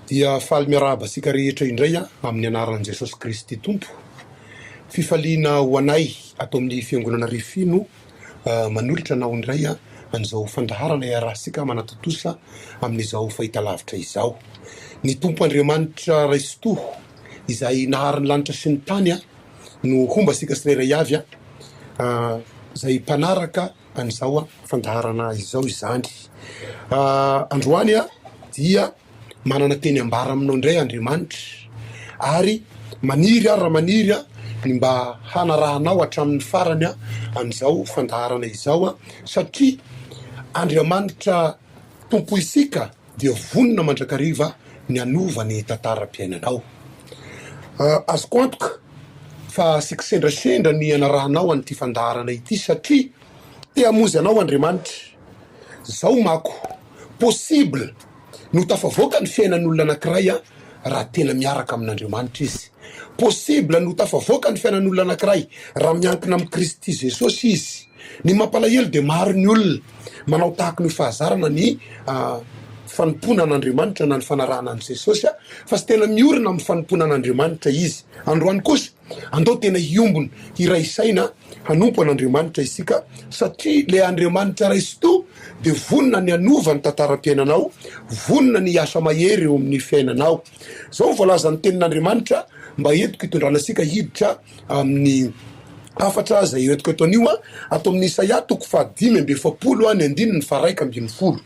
Dia faly miarahaba asika rehetra indray amin'ny anaran'i Jesosy Kristy Tompo. Fifaliana ho anay ato amin'ny fiangonana Rifino manolotra anao indray an'izao fandaharana iarahantsika manatotosa amin'izao fahitalavitra izao. Ny Tompo Andriamanitra Raisotoho izay naharan'ny lanitra sy ny tany no hombatsika tsirairay avy izay mpanaraka an'izao fandaharana izao izany. Androany dia manana teny ambara aminao indray Andriamanitra ary maniry raha maniry ny mba hanarahanao hatramin'ny farany an'izao fandaharana izao satria Andriamanitra Tompo isika dia vonona mandrakariva ny anova ny tantaram-piainanao. Azoko antoka fa sika sendrasendra ny anarahanao an'ity fandaharana ity satria te hamonjy anao Andriamanitra. Zao mako possible no tafavoaka ny fiainan'olona anankiray raha tena miaraka amin'Andriamanitra izy. Possible no tafavoaka ny fiainan'olona anankiray raha miankina amin'ny Kristy Jesosy izy. Ny mampalahelo dia maro ny olona manao tahaka ny fahazarana ny fanompoana an'Andriamanitra na ny fanarahana an' Jesosy fa tsy tena miorina amin'ny fanompoana an'Andriamanitra izy. Androany kosa andao tena hiombona iray saina hanompo an'Andriamanitra isika satria le Andriamanitra Raisotoho dia vonona ny anova ny tantaram-piainanao, vonona ny asa mahery eo amin'ny fiainanao. Zao voalaza ny tenin'Andriamanitra mba entiko hitondrana asika hiditra amin'ny afatra zay entiko eto anio ato amin'ny Isaia 5:1-10.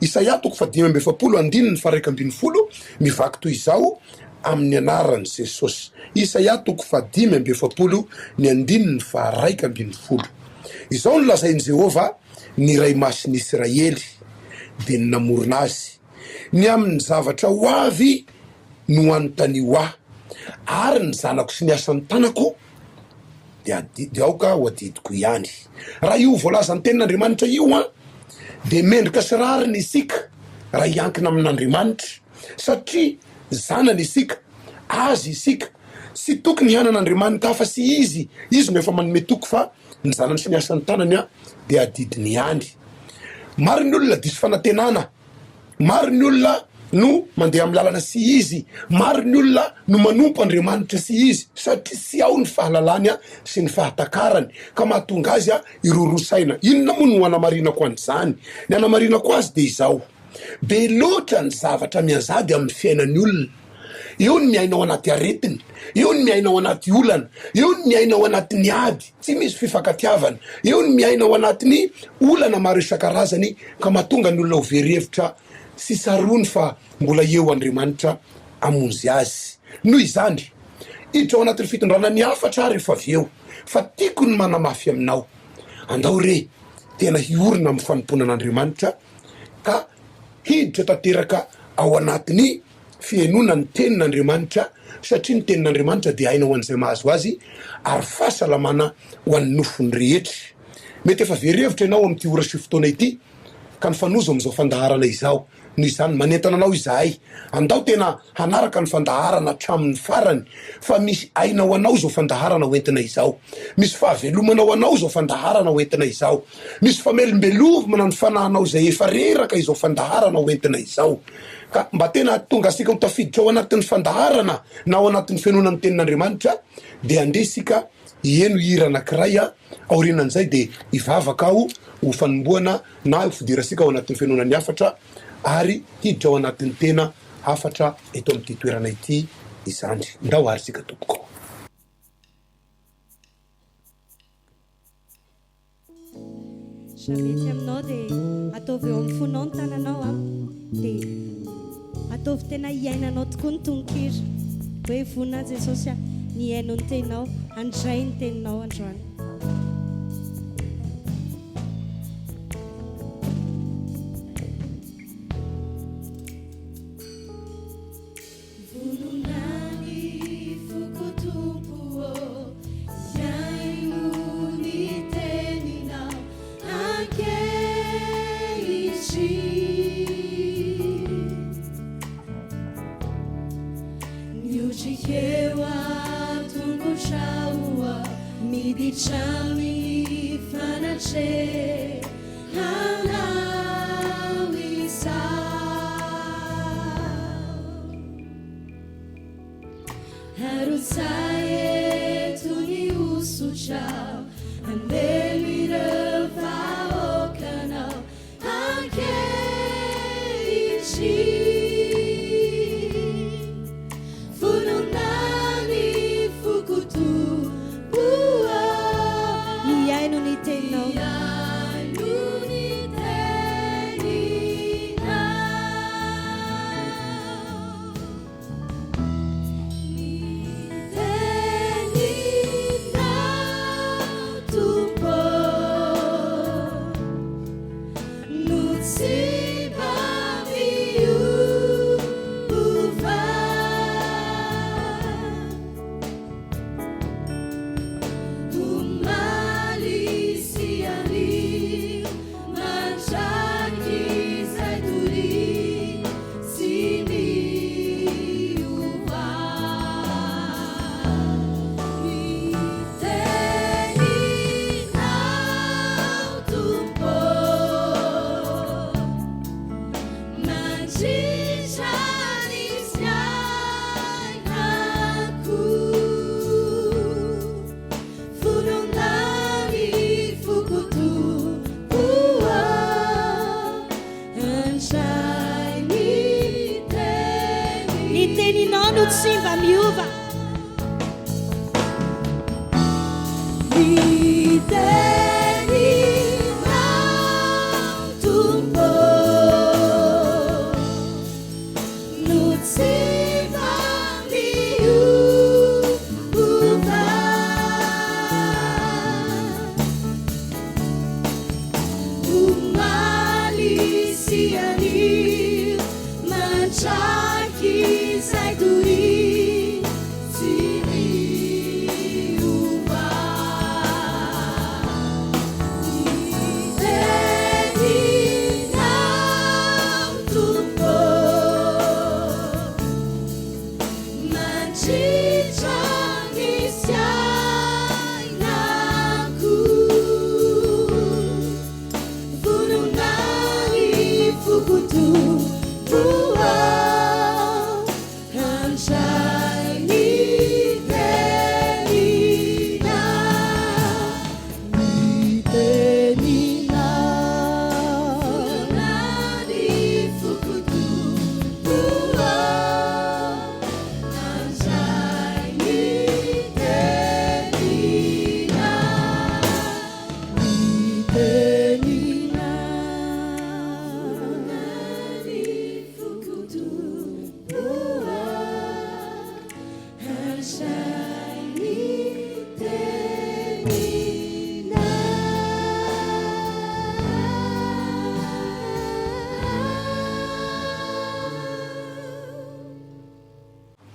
Isaia 5:1-10 mivaky toy izao amin'ny anaran'i Jesosy. Isaia 5:1-10. Izao no lazain'i Jehova ny ray masin'i Israely dia ny namorona azy. Ny amin'ny zavatra ho avy no anontanio aho, ary ny zanako sy ny asan'ny tanako dia aoka ho adidiko ihany. Raha io voalaza ny tenin'Andriamanitra io dia mendrika sy rariny isika raha hiankina amin'Andriamanitra satria zanany isika, azy isika, sy tokony hianan'Andriamanitra hafa sy izy no efa manome toko fa ny zanany sy ny asan'ny tanany dia adidiny ihany. Maro ny olona diso fanantenana, maro ny olona no mandeha amin'ny lalana sy izy, maro ny olona no manompo Andriamanitra sy izy satria sy ao ny fahalalany sy ny fahatakarany ka mahatonga azy irorosaina. Inona moa no anamarinako an'izany? Ny anamarinako azy dia izao: be loatra ny zavatra miazady amin'ny fiainan'ny olona. Eo ny miainao anaty aretiny, eo ny miainao anaty olana, eo ny miainao anatin'ny ady tsy misy fifankatiavana, eo ny miainao anatin'ny olana maro isan-karazany ka mahatonga ny olona ho very-hevitra sy sarony fa mbola eo Andriamanitra amonjy azy. Noho izany hiditra ao anatin'ny fitondrana ny afatra rehefa avy eo fa tiako ny manamafy aminao. Andao re tena hiorina amin'ny fanompoana an'Andriamanitra ka hiditra tanteraka ao anatin'ny fiainona ny tenin'Andriamanitra satria ny tenin'Andriamanitra dia hainao an'izay mahazo azy ary fahasalamana ho an'ny nofony rehetra. Mety efa very-hevitra ianao amin'ity ora sy fotoana ity ka ny fanozo amin'izao fandaharana izao. Noho izany manentana anao izahay, andao tena hanaraka ny fandaharana hatramin'ny farany fa misy ainao anao zao fandaharana hoentina izao, misy fahavelomanao anao zao fandaharana hoentina izao, misy famelombelomana ny fanahinao zay efa reraka izao fandaharana hoentina izao. Ka mba tena tonga asika ho tafiditra ao anatin'ny fandaharana na ao anatin'ny fianonan'ny tenin'Andriamanitra dia andesika hieno hira anankiray aorianan'izay dia hivavaka aho ho fanomboana na fidirasika ao anatin'ny fianonan'ny afatra ary hiditra ao anatin'ny tena hafatra eto amin'ity toerana ity izany. Ndao ary sika tompoko. Zavetsy aminao dia ataovy eo amin'ny fonao ny tananao dia ataovy tena hiainanao tokoa ny tononkira hoe vonina Jesosy ny hainao ny teninao, handray ny teninao androany. Chami fanache hanawi sa Harutsay eto ny osotrao andemireo vahoakanao ankehitriny fononany fokotoboa iaino ny teninao simba miuva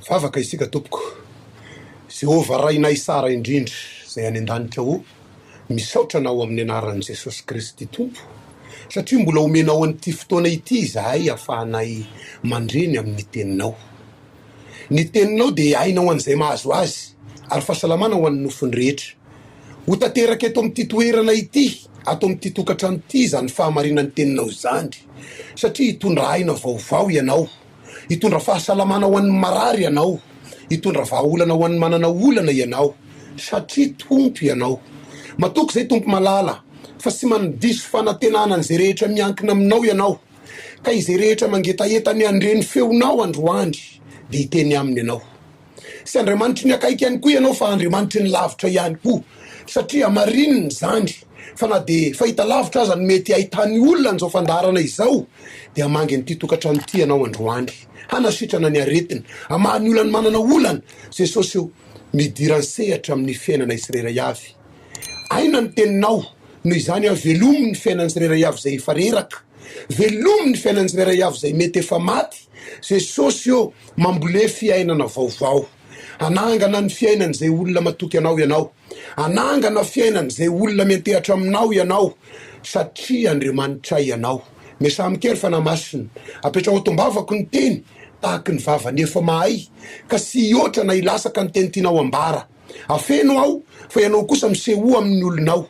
Favaka isika tompoko Jehova rainay sara indrindra zay any an-danitra ao misaotra anao amin'ny anaran'i Jesosy Kristy tompo satria mbola omenao an'ity fotoana ity zahay ahafahanay mandreny amin'ny teninao. Ny teninao dia hainao an'izay mahazo azy ary fahasalamana ho an'ny nofony rehetra. Ho tanteraka eto amin'ity toerana ity ato amin'ity tokantrano ity zany fahamarinan'ny teninao zany satria hitondra aina vaovao ianao, hitondra fahasalamana ho an'ny marary ianao, hitondra vahaolana ho an'ny manana olana ianao satria tompo ianao. Matoky zay tompo malala fa sy mandiso fanantenana an'izay rehetra miankina aminao ianao, ka izay rehetra mangetaetany andreny feonao androandry dia hiteny aminy ianao. Sy Andriamanitry ny akaiky ihany koa ianao fa Andriamanitry ny lavitra ihany koa satria marininy zany fa na dia fahita lavitra aza ny mety ahitany olona an'izao fandarana izao dia hamangy an'ity tokantrano ity ianao androandry, hanasitrana ny aretina, hamahany olana manana olana. Jesosy io midirany sehatra amin'ny fiainana tsirairay avy. Aina ny teninao noho izany velomy ny fiainany tsirairay avy zay efa reraka, velomy ny fiainany tsirairay avy zay mety efa maty. Jesosy io mambole fiainana vaovao, anangana ny fiainany zay olona matoky anao ianao, anangana fiainany zay olona metehatra aminao ianao satria Andriamanitra ianao. Mesamikery fanamasina apetrao tombavako ny teny tahaky ny vavany efa mahay ka sy oatra na ilasaka ny teny tianao ambara. Afeno ao fa ianao kosa miseho amin'ny olonao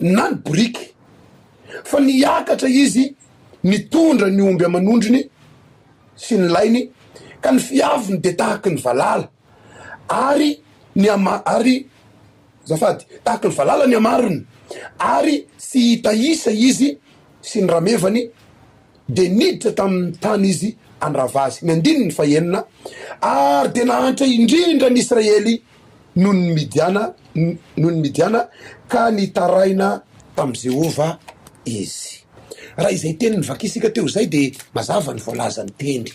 na ny boriky fa niakatra izy nitondra ny omby amanondriny sy ny lainy ka ny fiaviny de tahaky ny valala ary ary zafady tahaky ny valala ny amariny ary sy hita isa izy sy ny ramevany de niditra tamin'ny tany izy andravazy ny andininy fahenina ary de nahantra indrindra ny Israely noho ny Midiana ka nitaraina tam Jehova izy. Raha izay teny nivakisika teo zay de mazava ny voalazany teny.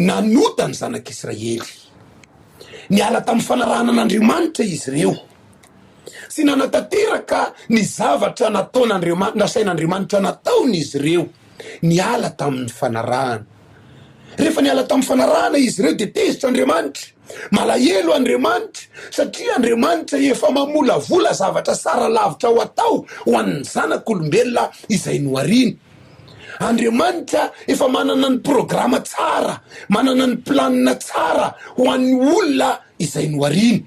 Nanota ny zanak'Israely. Niala tamin'ny fanarahana an'Andriamanitra izy reo. Sy nanatanteraka ny zavatra nataon'Andriamanitra, nasain'Andriamanitra nataony izy reo. Niala tamin'ny fanarahana. Rehefa niala tamin'ny fanarahana izy reo de tezitra Andriamanitra. Malahelo Andriamanitra satria Andriamanitra efa mamolavola zavatra sara lavitra ho atao ho an'ny zanak'olombelona izay nohariny. Andriamanitra efa manana ny programa tsara, manana ny planina tsara ho an'ny olona izay nohariny.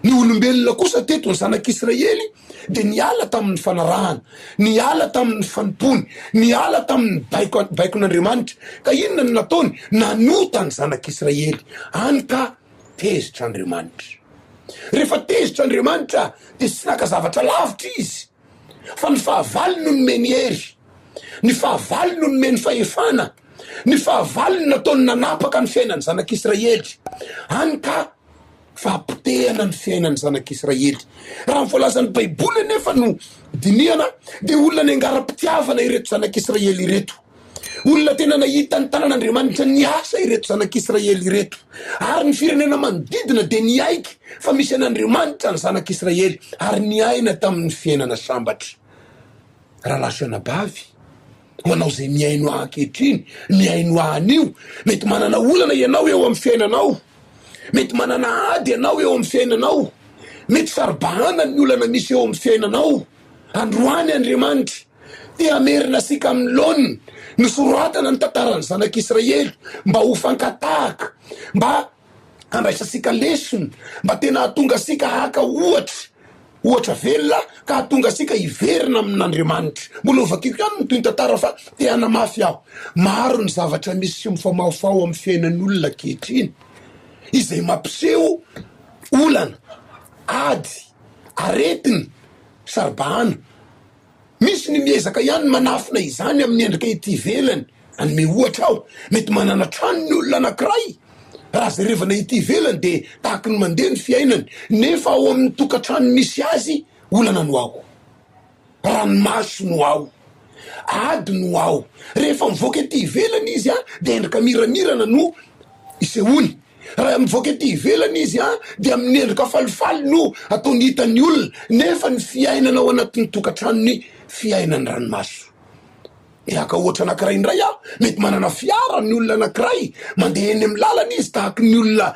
Ny olombelona kosa teto ny zanak'Israely de niala tamin'ny fanarahana, niala tamin'ny fanompony, niala tamin'ny baikon'Andriamanitra. Ka inona ny nataony? Nanota ny zanak'Israely. Any ka tezitra Andriamanitra. Rehefa tezitra Andriamanitra de sy naka zavatra lavitra izy. Fa ny fahavalo no nomeny hery, ny fahavalo no nomeny fahefana, ny fahavalo no nataony nanapaka ny fiainany zanak'Israely. Any ka fampitehana ny fiainany zanak'Israely. Raha voalazan'ny Baiboly nefa no dinihana de olona ny angara-pitiavana ireto zanak'Israely ireto. Olona tena nahita ny tanan'Andriamanitra niasa ireto zanak'Israely ireto. Ary ny firenena manodidina de niaiky fa misy an'Andriamanitra ny zanak'Israely ary niaina tamin'ny fiainana sambatra. Raha lasanabavy ho anao zay miaino ankehitriny, miaino anio, mety manana olana ianao eo amin'ny fiainanao, mety manana ady ianao eo amin'ny fiainanao, mety saribahana ny olana misy eo amin'ny fiainanao. Androany Andriamanitra te amerina sika amin'ny laoniny nosoratana ny tantarany zanak'Israely mba ho fankatahaka, mba andraisa sika lesona, mba tena hatonga sika haka ohatra velona ka hatonga sika hiverina amin'Andriamanitra. Mbola ovakiko ihany ny toy ny tantara fa te hanamafy aho. Maro ny zavatra misy sy mifamahofao amin'ny fiainan'olona ankehitriny izay mampiseho olana, ady, aretiny, saribahana. Misy ny miezaka ihany manafina izany amin'ny endrika ety ivelany. Anome ohatra aho, mety manana trano ny olona anankiray, raha zay revana ety ivelany de tahaky ny mandeha ny fiainany, nefa ao amin'ny tokantrano misy azy olana no ao, ranomaso no ao, ady no ao. Rehefa mivoaka ety ivelany izy de endrika miramirana no isehony. Raha mivoaka ety ivelany izy de amin'ny endrika falifaly no ataony hitan'ny olona, nefa ny fiainana ao anatin'ny tokantranony fiainany ranomaso. Aka ohatra anankiray indray mety manana fiara ny olona anankiray, mandeha eny amin'ny lalana izy tahaky ny olona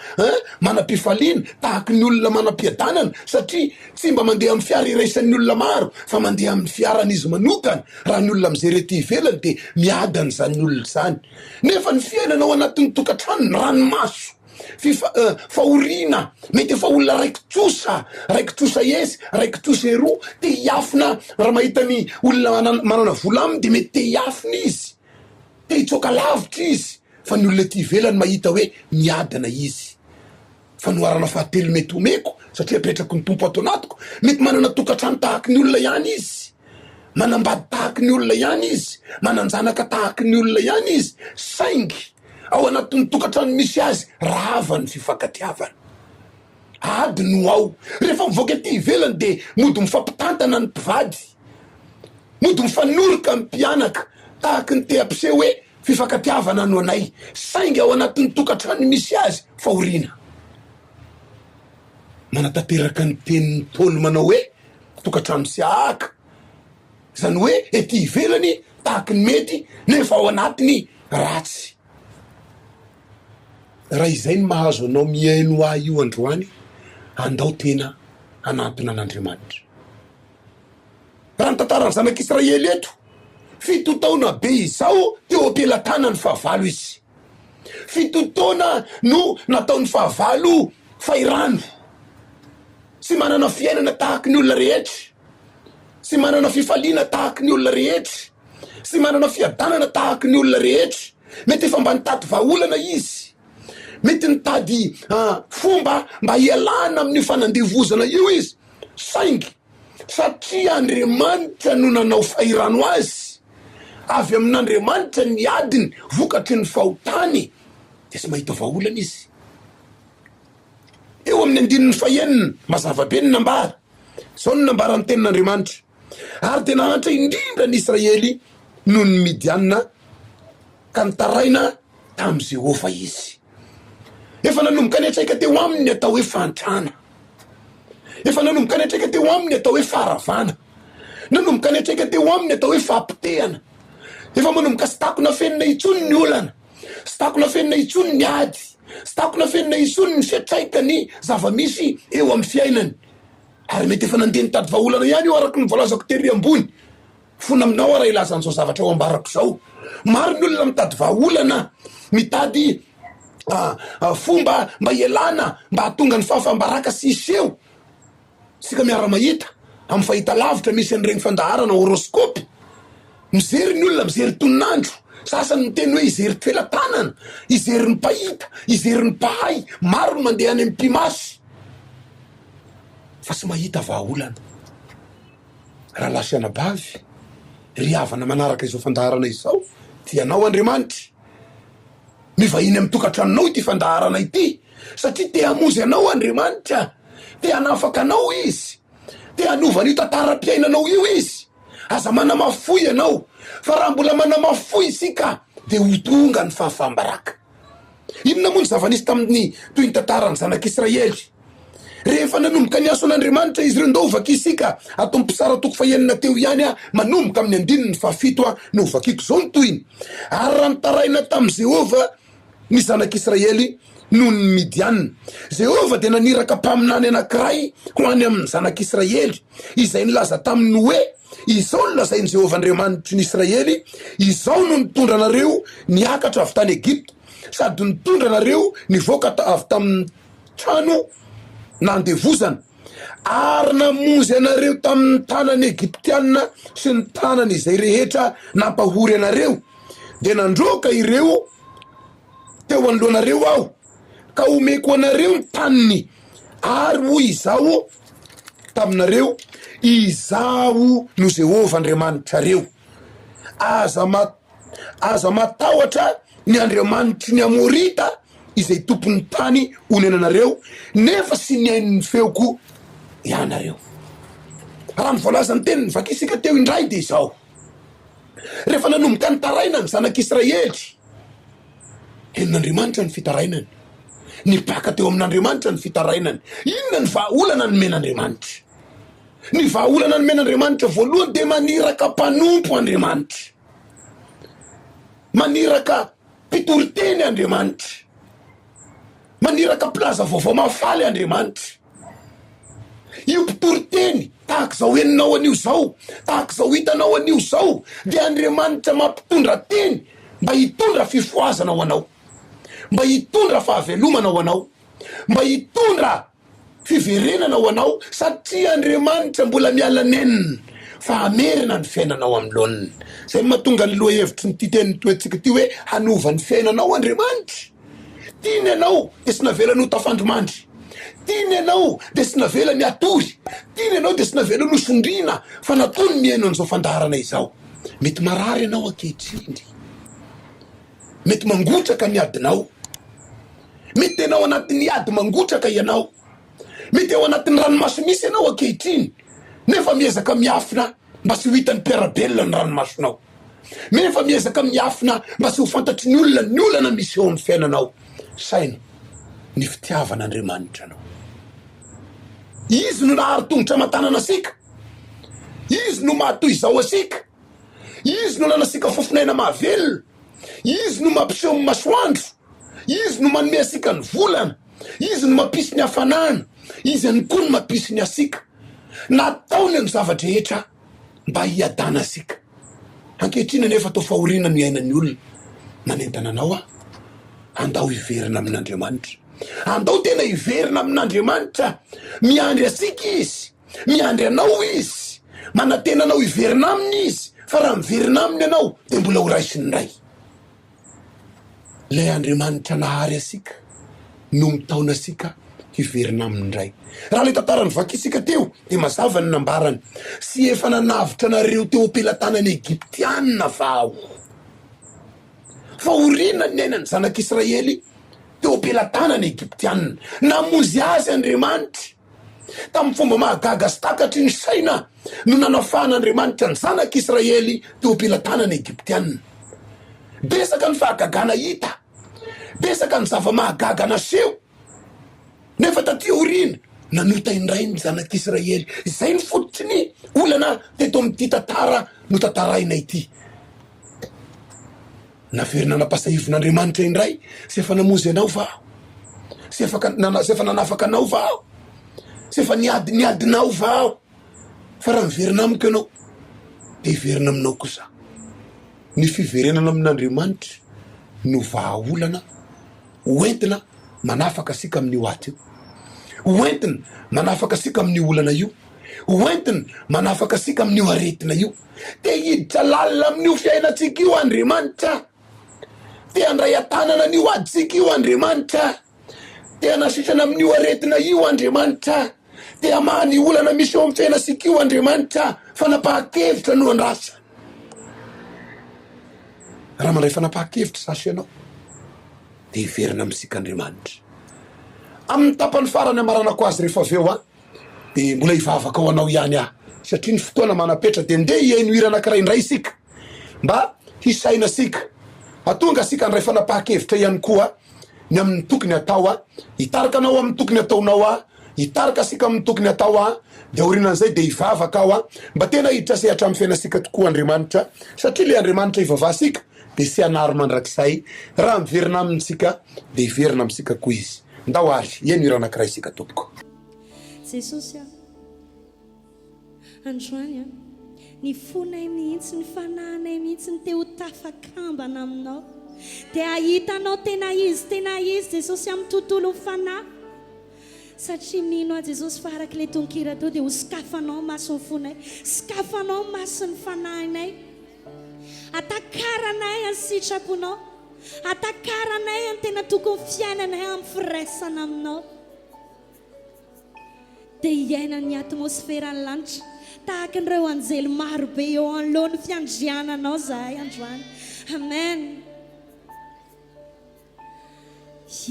manam-pifaliana, tahaky ny olona manam-piadanana, satria tsy mba mandeha amin'ny fiara iraisan'ny olona maro fa mandeha amin'ny fiaran'izy manokana. Raha ny olona mijery ety ivelany de miadany zany olona zany. Nefa ny fiainana ao anatin'ny tokantrano ny ranomaso, fahoriana, mety efa olona raiky tsosa esy, raiky tsosa eroa te hiafina. Raha mahita ny olona manana vola aminy de mety te hiafina izy, te hitsoka lavitra izy. Fa ny olona ty ivelany mahita hoe miadana izy. Fanoharana fahatelo mety omeko satria petraky ny tompo ato anatiko, mety manana tokantrano tahaky ny olona ihany izy, manambady tahaky ny olona ihany izy, mananjanaka tahaky ny olona ihany izy, saingy ao anatin'ny tokantrano misy azy rava ny fifankatiavana, ady no ao. Rehefa mivoaka ety ivelany de mody mifampitantana ny mpivady, mody mifanoroka ny mpianaka tahaky ny te ampiseho hoe fifankatiavana no anay, saingy ao anatin'ny tokantrano misy azy fahoriana. Manatanteraka ny tenin'ny Paoly manao hoe tokantrano sy ahaka, zany hoe ety ivelany tahaky ny mety nefa ao anatiny ratsy. Raha izay ny mahazo anao miaino io androany, andao tena anampina an'Andriamanitra. Raha ny tantarany zanak'Israely eto, fito taona be izao teo am-pelatana ny fahavalo izy. Fito taona no nataony fahavalo fairano sy manana fiainana tahaky ny olona rehetra. sy manana fifaliana tahaka ny olona rehetra, sy manana fiadanana tahaka ny olona rehetra. Mety efa mba nitady vahaolana izy, mety nitady fomba mba hialana amin'ny fanandevozana io izy, saingy satria Andriamanitra no nanao fahirano azy, avy amin'Andriamanitra ny adiny vokatry ny fahotany, de sy mahita vahaolana izy. Eo amin'ny 9 mazava be ny nambara, zao ny nambara ny tenin'Andriamanitra. Ary tena hantra indrindra ny Israely noho ny Midianina ka nitaraina tamin'ny Jehova izy. Efa nanomboka ny atraika teo aminy atao hoe fantrana, efa nanomboka ny atraika teo aminy atao hoe faravana, nanomboka ny atraika teo aminy atao hoe fampitehana, efa manomboka sy takona fenina itsony ny olana, sy takona fenina itsony ny ady, sy takona fenina itsony ny fiatraika ny zavamisy eo amin'ny fiainany. Ary mety efa nandeha nitady vahaolana ihany io araky ny voalazako tery ambony. Fona aminao ara ilazan'izao zavatra ao ambarako zao. Maro ny olona mitady vahaolana, mitady fomba mba ialana mba hatonga ny fahafambaraka sy iseho. Sika miara mahita amin'ny fahita lavitra misy an'ireny fandaharana horoscope. Mijery ny olona, mijery toninandro. Sasany miteny hoe ijery toelan-tanana, ijery ny pahita, ijery ny pahay. Maro ny mandeha any amin'ny mpimasy fa sy mahita vahaolana. Raha lasiana bavy, ry havana manaraka izao fandaharana izao, tianao Andriamanitra, mivahiny amin'ny tokantranonao ity fandaharana ity, satria te hamozy anao Andriamanitra, te hanafaka anao izy, te hanova an'io tantaram-piainanao io izy. Aza manamafoy anao, fa raha mbola manamafoy isika de ho tonga ny fahafambaraka. Inona moa ny zava-nisy tamin'ny toy ny tantaran'ny zanak'Israely? Rehefa nanomboka ny aso an'Andriamanitra izy ireo ndao vaky isika atao mpisara toko fahenina teo ihany manomboka amin'ny 17 no vakiako zao ny toyiny. Ary raha nitaraina tamin'ny Jehova ny zanak'Israely noho ny Midianina. Jehova de naniraka mpaminany anankiray ho any amin'ny zanak'Israely izay nilaza taminy hoe izao ny lazainy Jehova Andriamanitry ny Israely, izao no nitondra anareo niakatra avy tany Egipta, sady nitondra anareo nivoaka avy tamin'ny trano nandevozana, ary namonjy anareo tamin'ny tanany Egyptianina sy ny tanany izay rehetra nampahory anareo. De nandroka ireo teo anoloanareo aho, ka omeko anareo ny taniny, ary hoy izao taminareo, izao no Jehova Andriamanitrareo. Aza matahotra ny Andriamanitry ny Amorita izay tompon'ny tany onenanareo, nefa sy ny hainy ny feoko ianareo. Raha ny voalazany teniny vakisika teo indray de izao. Rehefa nanomboka ny taraina ny zanak'Israely, henon'Andriamanitra ny fitarainany, ny baka teo amin'Andriamanitra ny fitarainany. Inona ny vahaolana ny men'Andriamanitra? Ny vahaolana ny men'Andriamanitra voalohany de maniraka mpanompo Andriamanitra, maniraka mpitoriteny Andriamanitra, maniraka plaza vaovao mafaly Andriamanitra. Io mpitoriteny tahaka zao eninao an'io zao, tahaka zao hitanao an'io zao, de Andriamanitra mampitondra teny mba hitondra fifoazana ho anao, mba hitondra fahavelomana ho anao, mba hitondra fiverenana ho anao, satria Andriamanitra mbola miala nenina fa amerina ny fiainanao amin'ny laoniny. Zay mahatonga ny lohahevitry ny titeny toetsika ty hoe hanova ny fiainanao Andriamanitra. Tiany anao de sy navela no tafandromandry, tiany anao de sy navela ny atory, tiany anao de sy navela no sondrina, fa nataony miaino an'izao fandaharana izao. Mety marary anao ankehitriny, mety mangotraka ny adinao, mety enao anatin'ny ady mangotraka ianao, mety eo anatin'ny ranomaso misy ianao ankehitriny, nefa miezaka miafina mba sy ho hitan'ny mpiarabelona ny ranomasonao, nefa miezaka miafina mba sy ho fantatry ny olana misy eo amin'ny fiainanao. Saino ny fitiavan'Andriamanitra anao. Izy no nahary tongotra matanana asika, izy no mahatoy izao asika, izy no nanasika fofinaina mahavelona, izy no mampiseho amin'ny masoandro, izy no manome asika ny volana, izy no mampisy ny hafanana, izy any koa no mampisy ny asika. Nataony ny zavatra rehetra mba hiadana asika. Ankehitriny nefa atao fahoriana ny ainan'ny olona. Manentana anao andao hiverina amin'Andriamanitra, andao tena hiverina amin'Andriamanitra, miandry asika izy, miandry anao izy, manantena anao hiverina aminy izy fa raha miverina aminy ianao de mbola ho raisiny ray. Lay Andriamanitra nahary asika no mitaona asika hiverina amindray. Raha le tantarany vakisika teo de mazava ny nambarany, sy efa nanavitra nareo teo am-pelantanany Egyptianina vao fa orina ny ainany zanak'Israely teo am-pelantanany Egyptianina. Namonjy azy Andriamanitra tamin'ny fomba mahagaga sy takatry ny saina no nanafahan'Andriamanitra ny zanak'Israely teo am-pelantanany Egyptianina. Besaka ny fahagagana hita, besaka ny zava-mahagaga naseho, nefa taty orina nanota indray ny zanak'Israely. Izay ny fototry ny olana teto amin'ity tantara no tantaraina ity. Naverina napasahivin'Andriamanitra indray sy efa namonjy anao vao, sy efa nanafaka anao vao, sy efa niadinao vao, fa raha miverina amiko ianao de hiverina aminao kosa. Ny fiverenana amin'Andriamanitra no vahaolana hoentina manafaka asika amin'io aty io, hoentina manafaka asika amin'io olana io, hoentina manafaka asika amin'io aretina io. Te hiditra lalina amin'io fiainantsika io Andriamanitra, te handray atanana an'io aditsika io Andriamanitra, te hanasisana amin'io aretina io Andriamanitra, te hamany olana misy eo amin'ny fiainantsika io Andriamanitra. Fanapahan-kevitra no andrasa. Raha mandray fanapahan-kevitra sasy ianao de hiverina amintsika Andriamanitra. Amin'ny tapany farany amaranako azy rehefa aveo de mbola hivavaka ao anao ihany satria ny fotoana manapetra de nde hiaino hira anankiray indray isika mba hisaina asika. Atonga asika andray fanapahan-kevitra ihany koa ny amin'ny tokony atao hitarika anao amin'ny tokony ataonao hitarika asika amin'ny tokony atao de aorinan'izay de hivavaka ao mba tena hiditra sehatra amin'ny fiainasika tokoa Andriamanitra, satria le Andriamanitra hivava asika de sy anary mandrakizay. Raha miverina amintsika de hiverina amintsika koa izy. Ndao ary eny hira anankiray isika tompoko. Jesosy androany ny fonay mihitsy, ny fanahinay mihitsy ny te ho tafakambana aminao, de ahitanao tena izy Jesosy amin'ny tontolo fanahy. Satria mino Jesosy fa araka le tonkira teo de ho sokafanao mason'ny fonay, sokafanao mason'ny fanahinay, atakaranay amin'ny sitraponao, atakaranay amin'ny tena tokony fiainanay amin'ny firaisana aminao, de hiaina ny atmosferany lanitra tahaka an'ireo anjely maro be eo anoloan'ny fiandriananao zahay androany. Amen.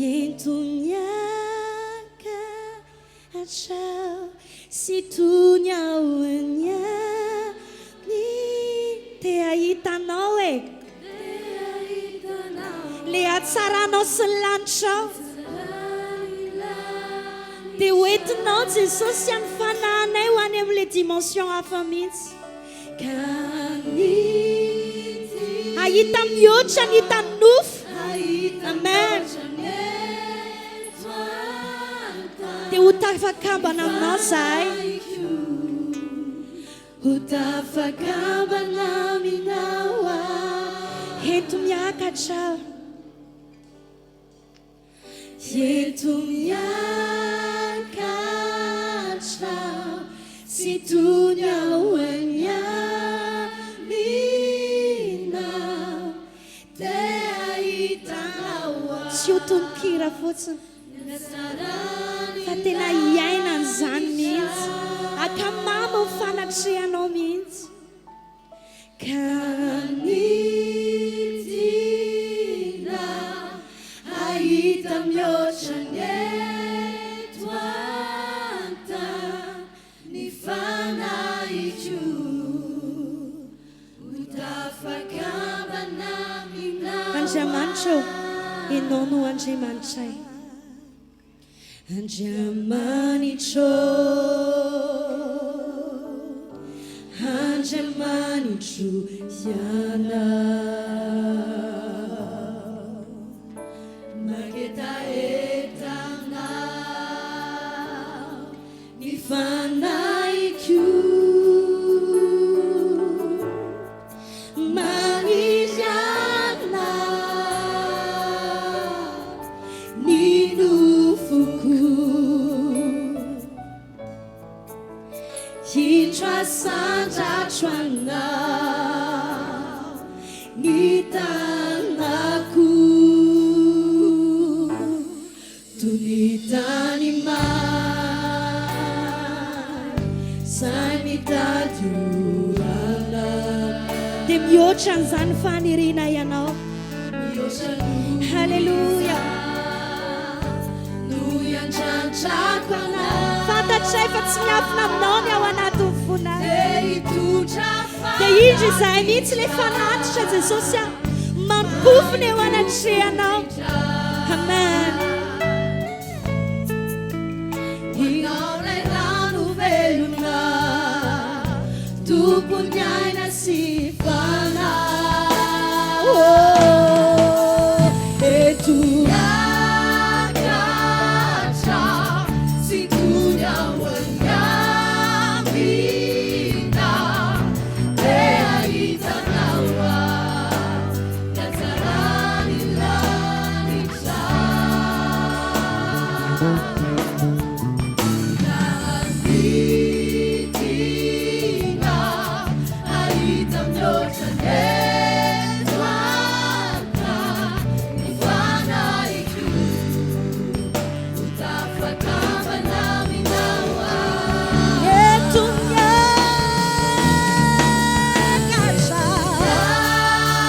Ento miakatra sy toy ny ahoany te ahitanao le hatsaranao sy ny lanitrao, de hoentinao Jesosy amin'ny fanahinay ho any amin'le dimension hafa mihitsy. Ahita mihoatra ny hitany nofo. Amen. De ho tafakambana aminao zahay, ho tafakambana aminao ento miakatra, ento miakatra sy toy ny ahoany aminao te ahitanao. Tsy ho tononkira fotsiny fa tena hiaina an'izany mihitsy, akamamo ny fanatrehanao mihitsy. Kanidina ahita mihoatra ny eto antany, ny fanahiko ho tafakambana aminao. Andriamanitra ianao no Andriamanitray. Andriamanitra, Andriamanitra ianao, manketaetanao ny fanahiko, maniry anao ny nofoko, hitra sandratroanao ny tanako toy ny tany may say mitady olana dia mihoatra an'izany faniriana ianao halleluia no iandrandrako anao fantatray fa tsy miafina aminao ny ao anatin'ny fonay itotra dia indry izahay mihitsy ilay fanatitra jesosy a mampofony eo anatrehanao amen inao lay rano velona tompony aina sy fanao eto yakatra sy toy ao angamina dia hitanao niatsarany lanitra nahanditina ahita mihoatra netoaka ny fanaiky utafakambanaminawa eto miakatra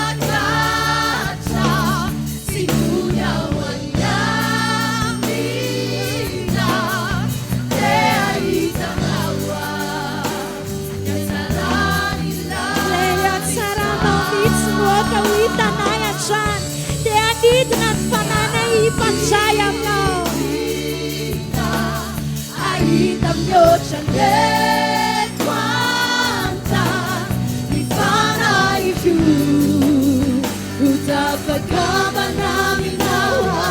yakatra sy toy ao angamina dia hitanao niatsarany ilay atsaranao mihitsy moaka ho hitanay an-trano dia anidina ny fananay hifandray aminao ahita mihoatra netoanta ny fanaiky utafakambanaminawa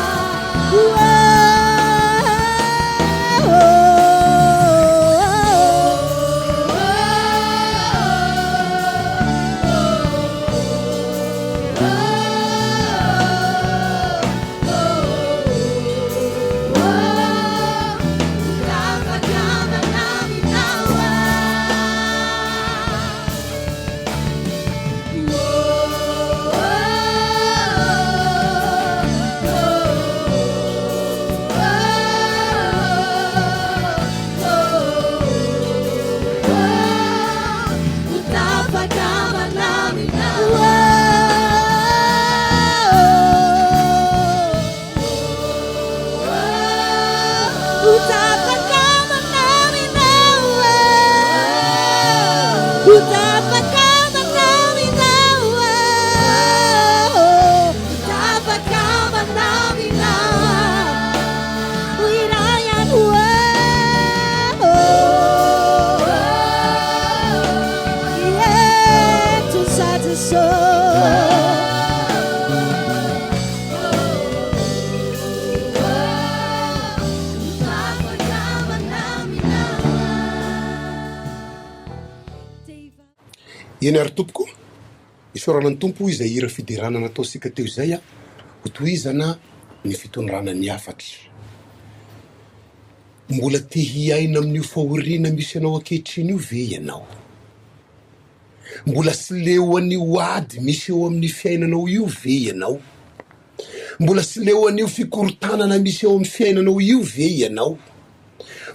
eny ary tompoko isorana ny tompo izay hira fiderana nataosika teo izay a hotoizana ny fitondrana ny afatra mbola te hiaina amin'io fahoriana misy anao ankehitriny io ve ianao mbola sy leo an'io ady misy eo amin'ny fiainanao io ve ianao mbola sy leo an'io fikorotanana misy eo amin'ny fiainanao io ve ianao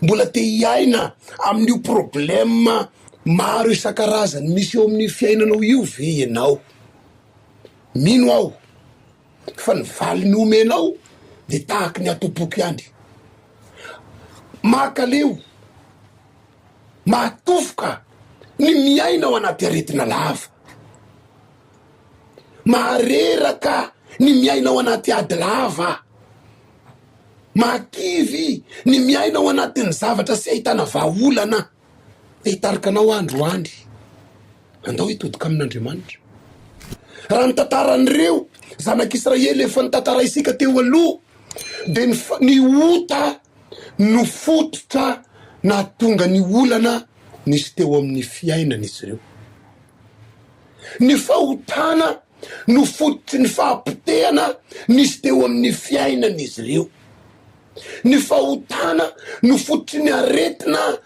mbola te hiaina amin'io problème maro isan-karazany misy eo amin'ny fiainanao io ve ianao mino aho fa ny valiny omenao de tahaky ny atopoky any makaleo matofoka ny miaina ao anaty aretina lava mareraka ny miaina ao anaty ady lava makivy ny miaina ao anatin'ny zavatra sy ahitana vahaolana de hitarika anao androany andao hitodika amin'Andriamanitra raha ny tantaran'ireo zanak'Israely efa nytantara isika teo aloha de ny ota no fototra na tonga ny olana nisy teo amin'ny fiainana izy ireo ny fahotana no fototry ny fahampitehana nisy teo amin'ny fiainana izy ireo ny fahotana no fototry ny aretina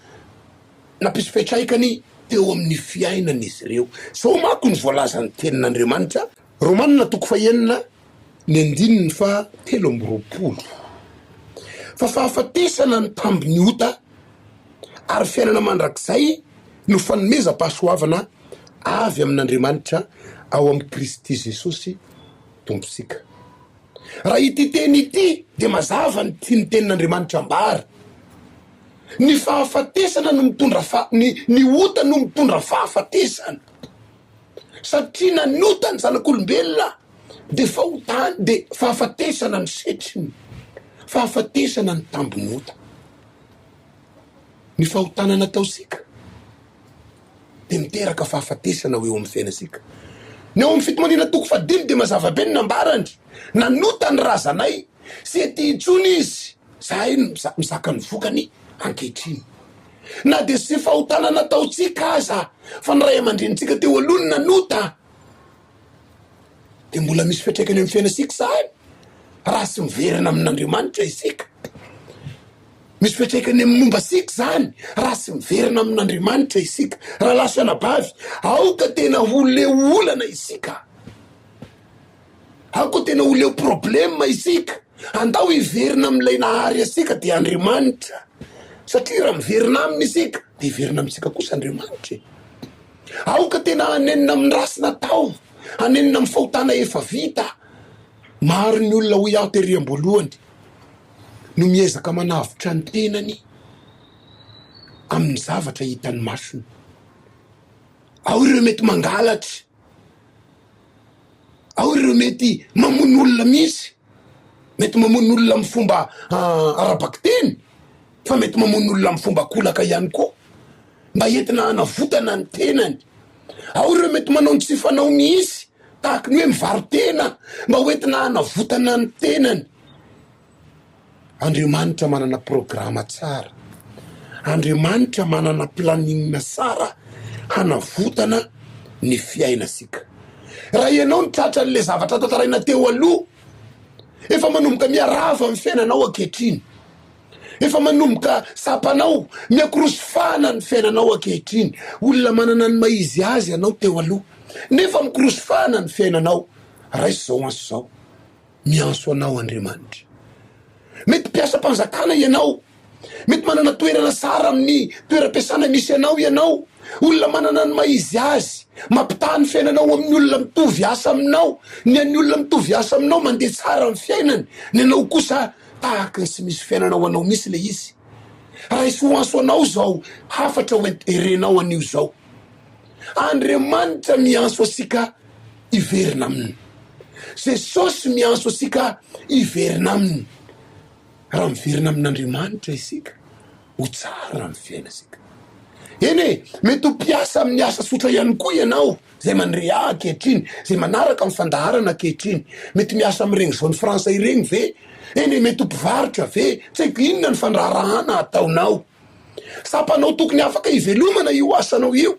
nampisy fetraikany teo amin'ny fiainan'izy ireo. Sao mako ny voalaza ny tenin'Andriamanitra Romanina 4:3 fa fahafatesana ny tambiny ota ary fiainana mandrakizay no fanomezam-pahasoavana avy amin'Andriamanitra ao amin'ny Kristy Jesosy tomposika. Raha ity teny ity de mazava ny tenin'Andriamanitra ambara. Ny fahafatesana no mitondra ny ota no mitondra fahafatesana. Satria nanota ny zanak'olombelona de fahafatesana ny setriny, fahafatesana ny tambiny ota. Ny fahotana nataosika de miteraka fahafatesana eo amin'ny fiainasika. Ny eo amin'ny fitomanina 5 de mazava be ny ambarany nanota ny razanay sy ty itsony izy zahay misaka ny vokany ankehitriny. Na de sy fahotana nataotsika aza fa ny ray aman-drenitsika teo aloha ny nanota de mbola misy fiatraikany amin'ny fiainasika zany raha sy miverina amin'Andriamanitra isika. Misy fiatraikany amin'ny momba sika zany raha sy miverina amin'Andriamanitra isika. Raha lasa anabavy aoka tena ho leo olana isika, aoka tena ho leo problema isika, andao hiverina amin'ilay nahary asika de Andriamanitra. Satria raha miverina aminy isika de hiverina amintsika kosa Andriamanitra. Aoka tena hanenina amin'ny rasy natao, hanenina amin'ny fahotana efa vita. Maro ny olona ho iaho tery am-boalohany no miezaka manavitra ny tenany amin'ny zavatra hitany masony. Ao ireo mety mangalatra, ao ireo mety mamono olona misy, mety mamono olona amin'ny fomba ara-bakteny, fa mety mamono olona amin'ny fomba kolaka ihany koa mba entina hanavotana ny tenany. Ao ireo mety manao ny tsy fanao misy tahaka ny hoe mivaro-tena mba hoentina hanavotana ny tenany. Andriamanitra manana programa tsara, Andriamanitra manana planning tsara hanavotana ny fiainasika. Raha ianao ny tratra n'le zavatra tantaraina teo aloha, efa manomboka miarava amin'ny fiainanao ankehitriny, efa manomboka sapanao miakorosofana ny fiainanao ankehitriny. Olona manana ny maizy azy anao teo aloha, nefa mikorosofana ny fiainanao. Raisy zao anso zao, mianso anao Andriamanitra. Mety mpiasa mpanjakana ianao, mety manana toerana sara amin'ny toeram-piasana misy ianao ianao. Olona manana ny maizy azy, mampitany fiainanao amin'ny olona mitovy asa aminao. Ny an'ny olona mitovy asa aminao mandeha tsara amin'ny fiainany, ny anao kosa tahaka ny sy misy fiainanao anao misy le izy. Raha isoanso anao zao, hafatra ho erenao an'io zao. Andriamanitra mianso asika hiverina aminy, Jesosy mianso asika hiverina aminy. Raha miverina amin'Andriamanitra isika, ho tsara amin'ny fiainasika. Eny mety ho mpiasa amin'ny asa sotra ihany koa ianao, zay mandrea ankehitriny, zay manaraka amin'ny fandaharana ankehitriny. Mety miasa amin'ireny zone fransay ireny ve? Eny mety ho mpivarotra ve? Tsy haiko inona ny fandraharahana ataonao. Sapanao tokony afaka hivelomana io asanao io,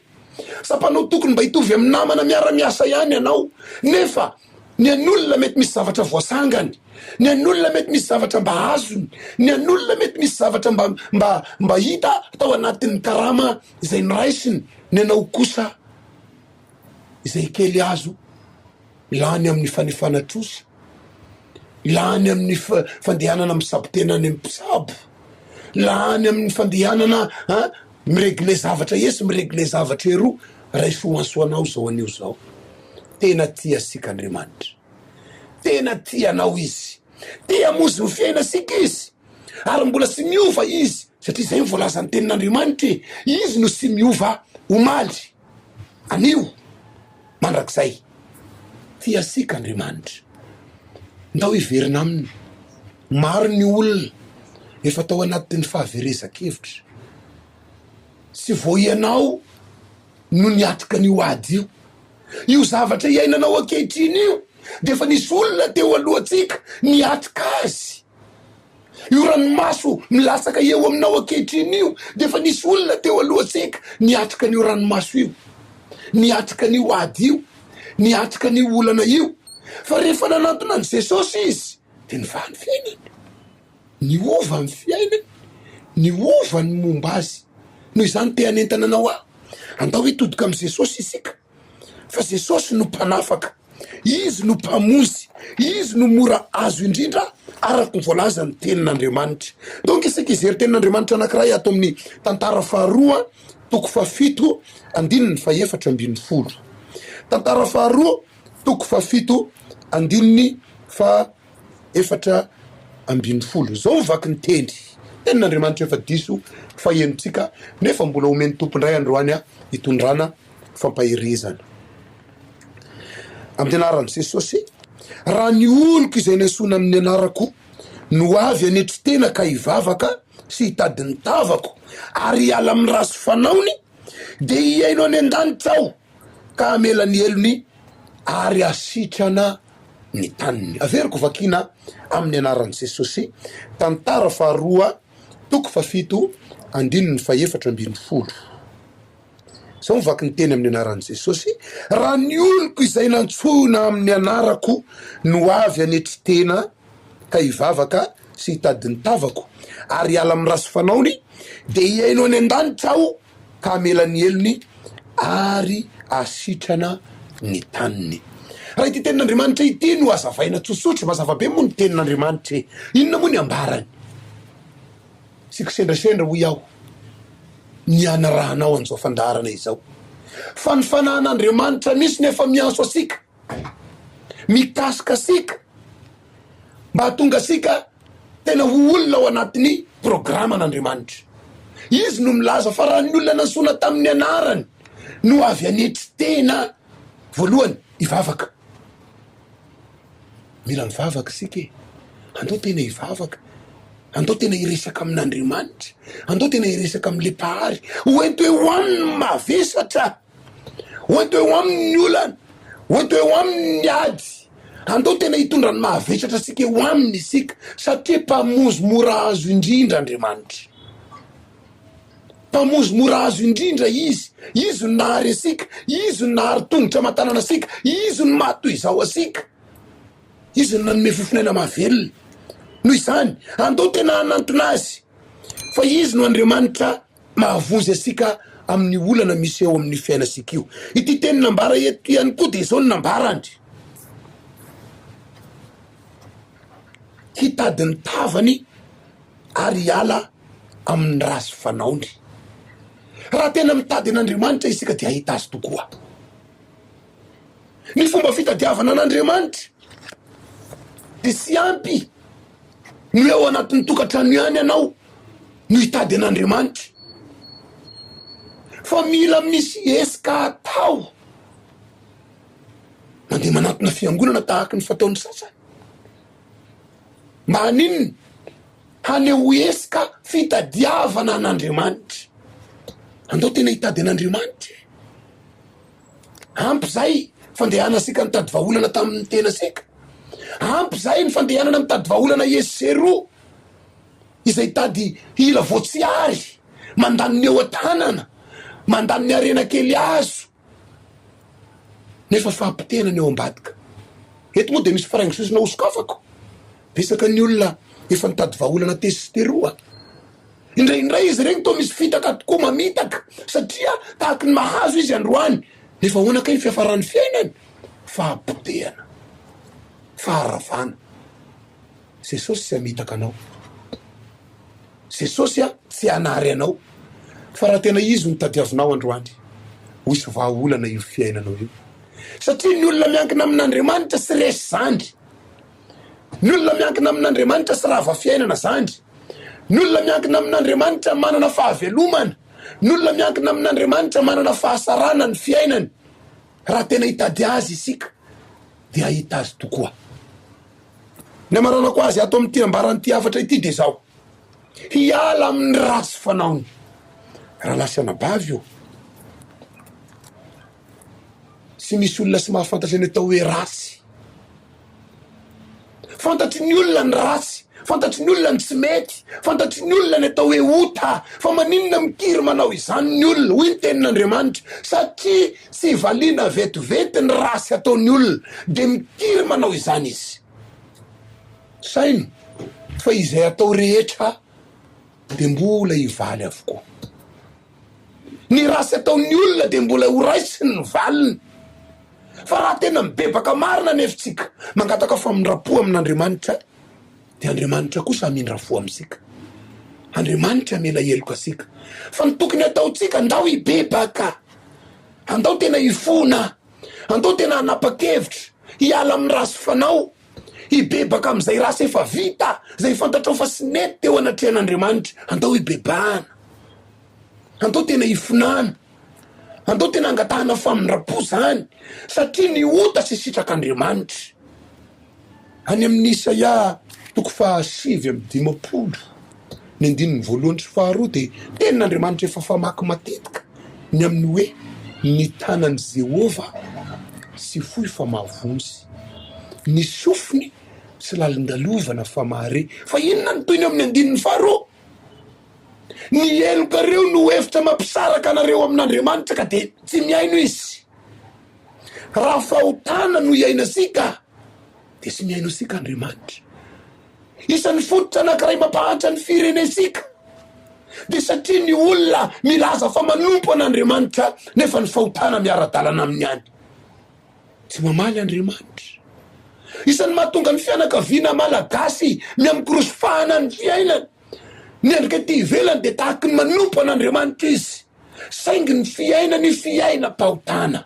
sapanao tokony mba hitovy amin'ny namana miara-miasa ihany ianao. Nefa ny an'olona mety misy zavatra voasangany, ny an'olona mety misy zavatra mba azony, ny an'olona mety misy zavatra mba hita tao anatin'ny karama izay niraisiny. Ny anao kosa izay kely azo lany amin'ny fanefanatrosa, lany amin'ny fandehanana misabotena any amin'ny mpisabo, lany amin'ny fandehanana miregle zavatra esy miregle zavatra eroa. Raha isoansoanao zao an'io zao, tena tia asika Andriamanitra, tena tia anao izy, tia mozy ho fiainasika izy, ary mbola sy miova izy. Satria zay voalaza ny tenin'Andriamanitra, izy no sy miova omaly anio mandrakizay. Tia asika Andriamanitra, ndao hiverina aminy. Maro ny olona efa tao anatin'ny fahaverezan-kevitra, sy vo ianao no niatrika ny ady io. Io zavatra iainanao ankehitriny io, de efa nisy olona teo alohantsika niatrika azy. Io ranomaso milasaka eo aminao ankehitriny io, de efa nisy olona teo alohantsika niatrika an'io ranomaso io, niatrika an'io ady io, niatrika an'io olana io. Fa rehefa nanantona any Jesosy izy, de niva ny fiainany, niova ny fiainany, niova ny momba azy. Noho izany te hanentana anao aho, andao hoe todika am' Jesosy isika fa Jesosy no mpanafaka, izy no mpamozy, izy no mora azo indrindra araky ny voalaza ny tenin'Andriamanitra. Donc isika izery tenin'Andriamanitra anankiray ato amin'ny tantara faharoa toko fafito andininy fa efatra ambin'ny folo. Tantara faharoa toko fafito andininy fa efatra ambin'ny folo. Zao vaky ny teny tenin'Andriamanitra efa diso fa enitsika nefa mbola omeny tompondray androany hitondrana fampahirezana. Amin'ny anaran'i Jesosy, raha ny oloko izay niantsoina amin'ny anarako no avy anetry tena ka hivavaka sy hitady ny tavako ary hiala amin'ny ratsy fanaony, de hiaino any an-danitra aho ka hamela ny elony ary asitrana ny taniny. Averiko vakina amin'ny anaran'i Jesosy, tantara faharoa toko fafito andininy fa efatra ambin'ny folo. Sao mivaky ny teny amin'ny anaran'i Jesosy, raha ny oloko izay nantsoina amin'ny anarako no avy anetry tena ka hivavaka sy hitady ny tavako ary hiala amin'ny ratsy fanaony, de hiaino any an-danitra aho ka hamela ny elony ary asitrana ny taniny. Raha ity tenin'Andriamanitra ity no azavaina tsotsotra mazava be moa ny tenin'Andriamanitra. Inona moa ny ambarany? Sika sendrasendra hoy aho niana rahanao an'izao fandarana izao. Fa ny fanahin'Andriamanitra misy nefa mianso asika, mikasika asika mba hatonga asika tena ho olona ao anatin'ny programan'Andriamanitra. Izy no milaza fa raha ny olona nansoina tamin'ny anarany no avy anetry tena voalohany hivavaka. Mila mivavaka sika e, andao tena hivavaka, andao tena hiresaka amin'Andriamanitra, andao tena hiresaka amin'le pahary, hoento eo aminy mavesatra, hoento eo aminy olana, hoento eo aminy ady, andao tena hitondra ny mahavesatra sika eo aminy isika, satria mpamozy mora azo indrindra Andriamanitra. Mpamozy mora azo indrindra izy no nahary asika, izy no nahary tongotra matanana asika, izy no mahatoy izao asika, izy no nanome fofinaina mahavelona. Noho izany, andao tena hanantona azy fa izy no Andriamanitra mahavozy asika amin'ny olana misy eo amin'ny fiainasika io. Ity teny nambara eto ihany koa de izao ny nambarany: hitady ny tavany ary hiala amin'ny ratsy fanaony. Raha tena mitady an'Andriamanitra isika dia hahita azy tokoa. Ny fomba fitadiavana an'Andriamanitra de sy ampy no eo anatin'ny tokantrano ihany ianao no hitady an'Andriamanitra, fa mila misy esika atao mandeha manatona fiangonana tahaka ny fataon'ny sasany. Mba haninona? Haneho esika fitadiavana an'Andriamanitra. Andao tena hitady an'Andriamanitra. Ampy zay fandehana asika nitady vahaolana tamin'ny tena asika. Ampy zay ny fandehanana mitady vahaolana Esero izay tady hila voatsiary, mandany ny eo an-tanana, mandany ny arena kely azo, nefa fahampitena ny eo ambadika. Eto moa de misy faraingososina osokafako, besaka ny olona efa nitady vahaolana testeroa. Indraindray izy regny toa misy fitaka tokoa mamitaka, satria tahaky ny mahazo izy androany, nefa hoana kay ny fiafarany fiainany, fahampitehana, faharavana. Jesosy tsy hamitaka anao, Jesosy tsy hanary anao, fa raha tena izy nitadiavinao androany, ho isy vahaolana io fiainanao io. Satria ny olona miankina amin'Andriamanitra sy resy zandry, ny olona miankina amin'Andriamanitra sy rava fiainana zandry, ny olona miankina amin'Andriamanitra manana fahavelomana, ny olona miankina amin'Andriamanitra manana fahasarana ny fiainany. Raha tena hitady azy isika dia hahita azy tokoa. Ny amaranako azy ato amin'ity ambaran'ity afatra ity de zao: hiala amin'ny ratsy fanaony. Raha lasy anabavy io, sy misy olona sy mahafantatra ny atao hoe ratsy. Fantatry ny olona ny ratsy, fantatry ny olona ny tsy mety, fantatry ny olona ny atao hoe ota, fa maninona mikiry manao izany ny olona? Hoy ny tenin'Andriamanitra: satria tsy valiana vetivety ny rasy ataon'ny olona, de mikiry manao izany izy. Sainy fa izay atao rehetra de mbola hivaly avokoa. ny rasy ataon'ny olona de mbola ho raisiny ny valiny fa raha tena mibebaka marina nefitsika mangataka famindrapo amin'Andriamanitra de Andriamanitra kosa amindrafo amintsika. Andriamanitra mela heloka asika fa ny tokony ataotsika andao hibebaka, andao tena hifona, andao tena hanapa-kevitra hiala amin'ny rasy fanao, hibebaka amin'izay rasy efa vita zay fantatrao fa sy nety teo anatrehan'Andriamanitra. Andao hibebahana, andao tena hifonana, andao tena angatahana famindrapo zany satria ny ota sy sitrak'Andriamanitra. Any amin'ny Isaia 5:5 ny 1:1 de tenin'Andriamanitra efa famaky matetika ny amin'ny hoe ny tanan'i Jehova sy fohy fa mahavonsy, ny sofiny sy lalindalovana fa mahare. Fa inona ny toy ny amin'ny 2:2 ny eloka reo no hevitra mampisaraka anareo amin'Andriamanitra ka de tsy miaino izy. Raha fahotana no iaina sika de sy miaino sika Andriamanitra. Isan'ny fototra anankiray mampahantra ny firenesika de satria ny olona milaza fa manompo an'Andriamanitra nefa ny fahotana miara-dalana amin'ny any, tsy mamaly Andriamanitra. Isan'ny mahatonga ny fianakaviana malagasy miamikorosofahana ny fiainana, ny endrika ty ivelany de tahaky ny manompo an'Andriamanitra izy saingy ny fiaina-pahotana.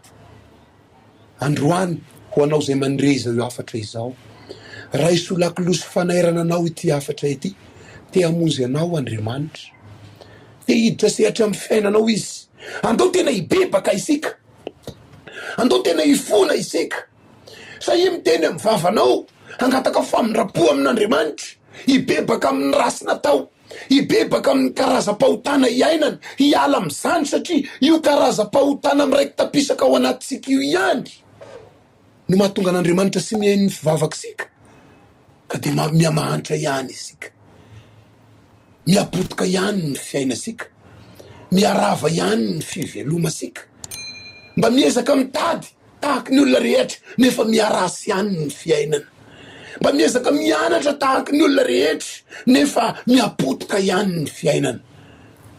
Androany ho anao zay mandreza io afatra izao, raha isolako losy fanairana anao ity afatra ity, te hamonjy anao Andriamanitra, te hiditra sehatra amin'ny fiainanao izy. Andao tena hibebaka isika, andao tena hifona isika, sa i miteny amin'ny vavanao hangataka famindrapo amin'Andriamanitra, hibebaka amin'ny rasy natao, hibebaka amin'ny karazam-pahotana iainana, hiala amin'izany satria io karazam-pahotana miraiky tapisaka ao anatisika io ihany no mahatonga an'Andriamanitra sy mihaino ny fivavakisika ka de miamahantra ihany isika, miapotika ihany ny fiainasika, miarava ihany ny fivelomasika, mba miezaka mitady tahaky ny olona rehetra nefa miarasy ihany ny fiainana, mba miezaka mianatra tahaky ny olona rehetra nefa miapotika ihany ny fiainana.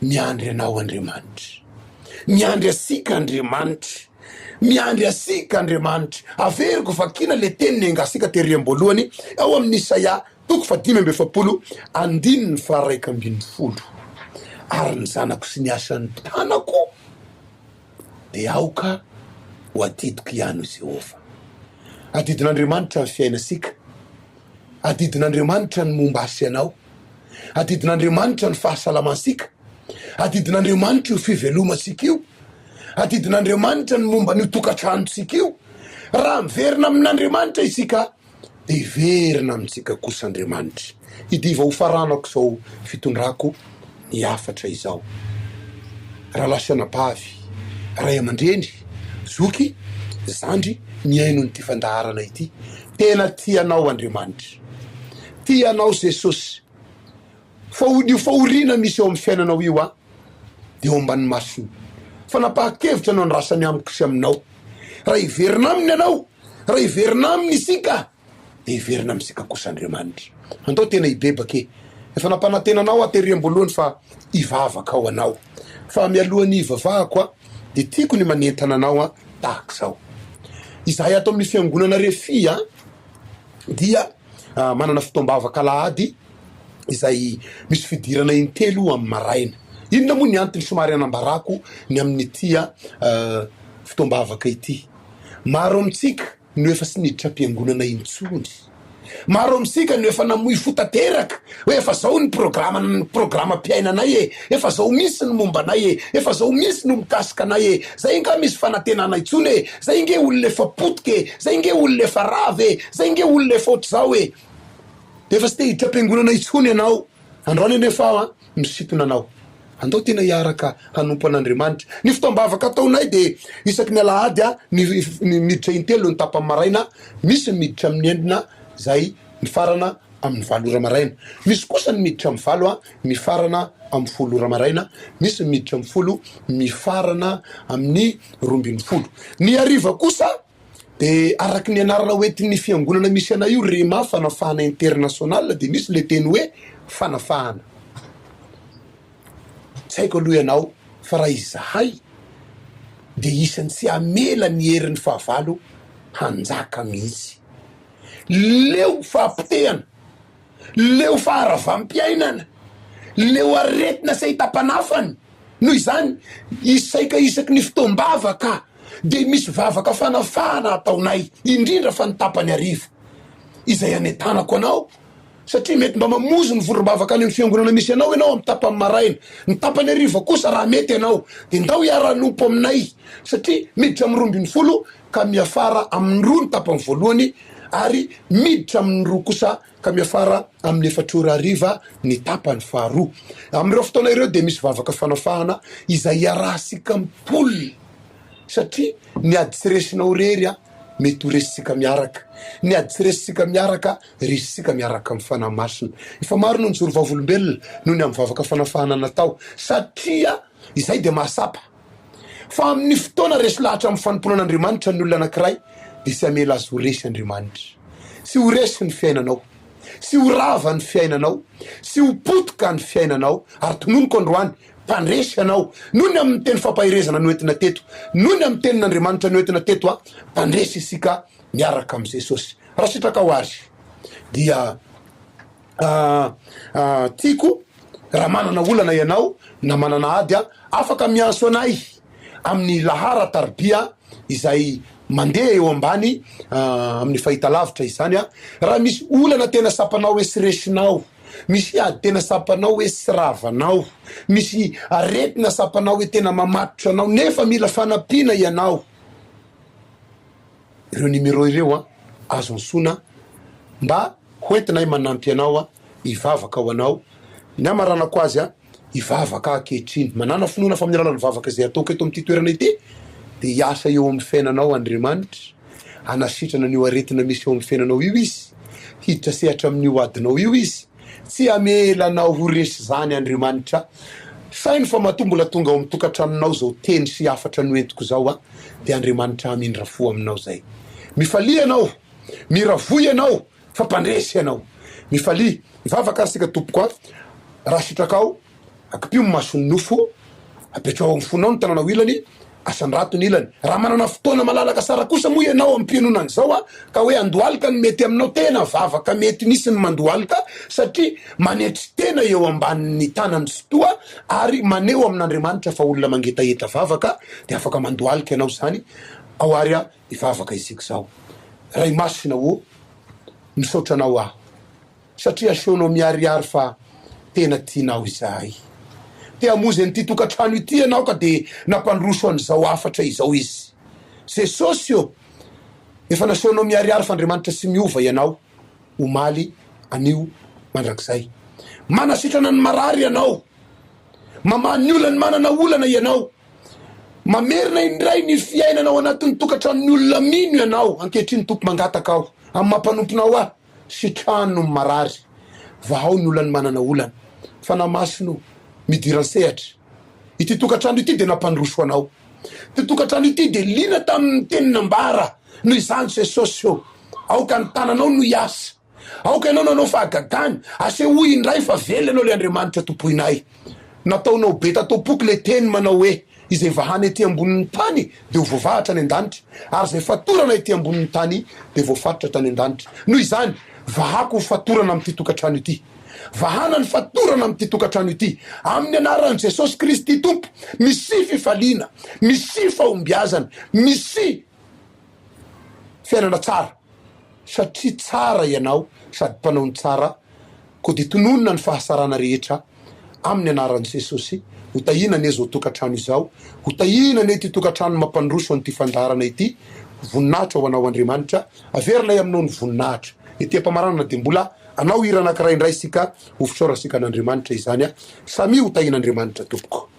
Miandry anao Andriamanitra, miandry asika Andriamanitra, miandry asika Andriamanitra. Averiko vakina le teniny engasika tery amboalohany ao amin'ny Isaia 5:12 ary ny zanako sy ny asan'ny tanako de aoka ho adidiko ihany Jehova. Adidin'Andriamanitra ny fiainasika, adidin'Andriamanitra ny momba asy anao, adidin'Andriamanitra ny fahasalamasika, adidin'Andriamanitra io fivelomasika io, adidin'Andriamanitra ny momba ny tokantranotsika io. Raha miverina amin'Andriamanitra isika de hiverina amintsika kosa Andriamanitra. Idiva ho faranako zao fitondrako ny afatra izao. Raha lasanabavy, ray aman-dreny, zoky, zandry, miaino ny ty fandaharana ity, tena tianao Andriamanitra, tianao Jesosy. Io fahoriana misy eo amin'ny fiainanao io de eo ambany masony. Fa napahakevitra anao ny rasany amiko sy aminao. Raha hiverina aminy anao, raha hiverina aminy isika de hiverina amintsika kosa Andriamanitra. Andao tena hibebake. Efa nampanantenanao atery amboalohany fa hivavaka ao anao. Fa mialohan'ny hivavahako de tiako ny manentana anao tahaka zao. Izahay ato amin'ny fiangonana Refia dia manana fitombavaka alahady izay misy fidirana intelo amin'ny maraina. Inona moa ny antony somary anambarako ny amin'ny tia fitombavaka ity. Maro amintsika no efa sy niditra am-piangonana intsony, maro amintsika no efa namoy fotateraka hoe efa zao ny programam-piainanay efa zao misy ny mombanay efa zao misy no mikasika anay zay nga misy fanatenana intsony zay nge olona efa potika zay nge olona efa rava zay nge olona efa ohatr'zao de efa sy te hiditra am-piangonana intsony ianao. Androany nefa misitona anao, andao tena hiaraka hanompo an'Andriamanitra. Ny fitombavaka ataonay de isaky ny alahady ny miditra intelo ny tapany maraina, misy miditra amin'ny endrina zay mifarana amin'ny 7 ora maraina, misy kosa ny miditra amin'ny 7 mifarana amin'ny 10 ora maraina, misy miditra amin'ny 10 mifarana amin'ny 12. Ny hariva kosa de araky ny anarana hoentin'ny fiangonana misy anay io Rema fanafahana international de misy le teny hoe fanafahana. Tsy haiko aloha ianao fa raha izahay de isany tsy amela ny herin'ny fahavalo hanjaka mihitsy. Leo fahampitehana, leo faharavampiainana, leo aretina say tapanafany. Noho izany isaika isaky ny fotoam-bavaka de misy vavaka fanafana ataonay, indrindra fa ny tapany arivo izay anetanako anao, satria mety mba mamozo ny voro-bavaka any amin'ny fiangonana misy anao ianao amin'ny tapany maraina, ny tapany arivo kosa raha mety ianao de ndao hiara-nompo aminay, satria miditra amin'ny 12 ka miafara amin'ny 2 ny tapany voalohany ary miditra amin'ny 2 kosa ka miafara amin'ny 4 ny tapany faharoa. Amin'ireo fotoana ireo de misy vavaka fanafahana izay iarahsika mipolina, satria ny ady tsy resinao rery a mety ho resitsika miaraka, ny ady tsy resitsika miaraka resitsika miaraka amin'ny fanahy masina. Efa maro no nijoro vavolombelona noho ny amin'ny vavaka fanafahana natao, satria izay de mahasapa fa amin'ny fotoana resy lahatra amin'ny fanomponan'Andriamanitra ny olona anankiray de sy amela azy ho resy Andriamanitra, sy ho resy ny fiainanao, sy ho rava ny fiainanao, sy ho potika ny fiainanao. Ary tononoko androany mpandresy anao noho ny amin'ny teny fampahirezana noentina teto, noho ny amin'ny tenin'Andriamanitra noentina teto a, mpandresy isika miaraka amin'ny Jesosy. Raha sitraka ho azy dia tiako raha manana olana ianao na manana ady a, afaka mianso anay amin'ny lahara tarbia izay mandeha eo ambany amin'ny fahitalavitra izany a. Raha misy olana tena sapanao hoe sy resinao, misy ady tena sapanao hoe sy ravanao, misy aretina sapanao hoe tena mamatotra anao nefa mila fanampiana ianao, ireo numéro ireo a azo ansona mba hoentinay manampy anao a ivavaka ao anao. Ny amaranako azy a ivavaka ankehitriny, manana finoana fa amin'ny alalan'ny vavaka izay ataoko eto amin'ity toerana ity de hiasa eo amin'ny fiainanao Andriamanitra, anasitrana an'io aretina misy eo amin'ny fiainanao io izy, hiditra sehatra amin'io adinao io izy, tsy amelanao ho resy zany Andriamanitra. Sainy fa matombola tonga ao amin'ny tokantranonao zao teny sy afatra noentiko zao a, de Andriamanitra mindrafo aminao zay. Mifalia anao, miravoy anao, fa mpandresy anao. Mifalia, mivavaka asika tompoko a, raha sitrakao akipio masony nofo, apetrao amin'ny fonao ny tananao ilany, asandrato ny ilany. Raha manana fotoana malalaka sara kosa moa ianao amin'ny mpianonana zao a, ka hoe andohalika ny mety aminao, tena vavaka mety nisy ny mandohalika, satria manetry tena eo ambanin'ny tanany sotoa ary maneo amin'Andriamanitra fa olona mangetaeta vavaka de afaka mandohalika ianao zany. Ao ary a ivavaka isika zao, ray masina o misaotra anao aho, satria aseonao miariary fa tena tianao izahay, te hamozy an'ity tokantrano ity ianao ka de nampandroso an'izao afatra izao izy. Jesosy io efa naseonao miariary fa Andriamanitra sy miova ianao, omaly anio mandrakizay. Manasitrana ny marary ianao, mamany olana manana olana ianao, mamerina indray ny fiainanao anatin'ny tokantranon'ny olona mino ianao. Ankehitriny tompo mangataka aho amin'ny mampanomponao a, sitrano marary, vahao ny olany manana olana, fa namasino midiran sehatra. Ity tokantrano ity de nampandroso anao, ty tokantrano ity de lina tamin'ny teninambara. Noho izany Jesosy io aoka ny tananao no hiasa, aoka ianao nanao fahagagany, asehoy indray fa vely ianao le Andriamanitra tompoinay. Nataonao be tatao-poky le teny manao hoe izay vahany ety ambonin'ny tany de ho voavahatra any an-danitra, ary zay fatorana ety ambonin'ny tany de voafaritra tany an-danitra. Noho izany vahako ho fatorana amin'ity tokantrano ity, vahana ny fatorana amin'ity tokantrano ity amin'ny anaran'i Jesosy Kristy tompo. Misy fifaliana, misy fahombiazana, misy fiainana tsara, satria tsara ianao sady mpanao ny tsara, ko de tononona ny fahasarana rehetra amin'ny anaran'i Jesosy. Ho tahina ane zao tokantrano izao, ho tahina ane ty tokantrano mampandroso an'ity fandarana ity. Voninahitra ho anao Andriamanitra, averinay aminao ny voninahitra. Ety ampamarana de mbola anao hira anankiray indray sika ho fisaorasika an'Andriamanitra izany a, samy ho tahin'Andriamanitra tompoko.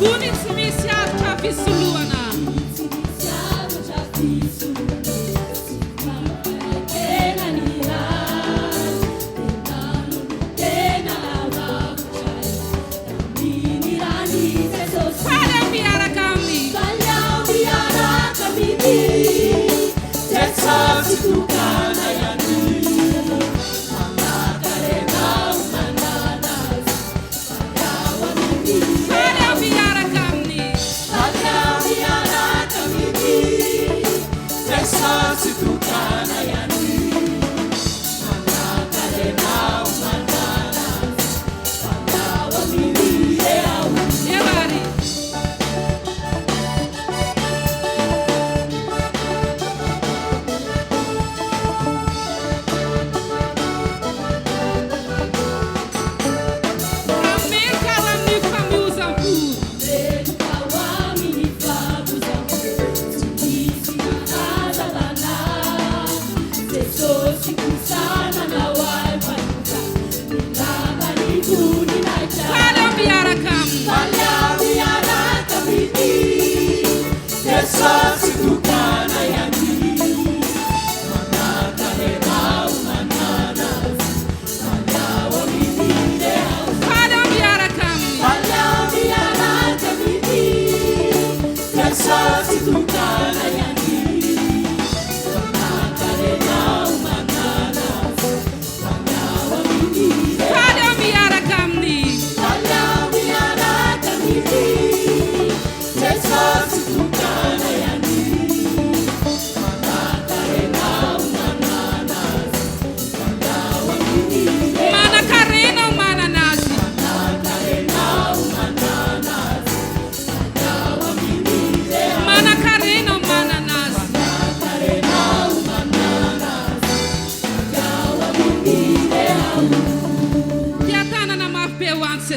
Gony tsy misy atra fisoloana.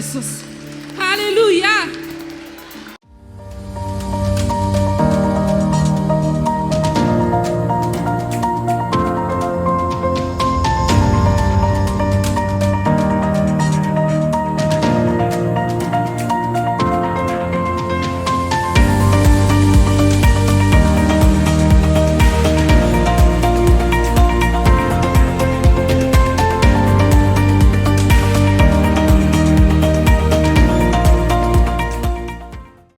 Jesus.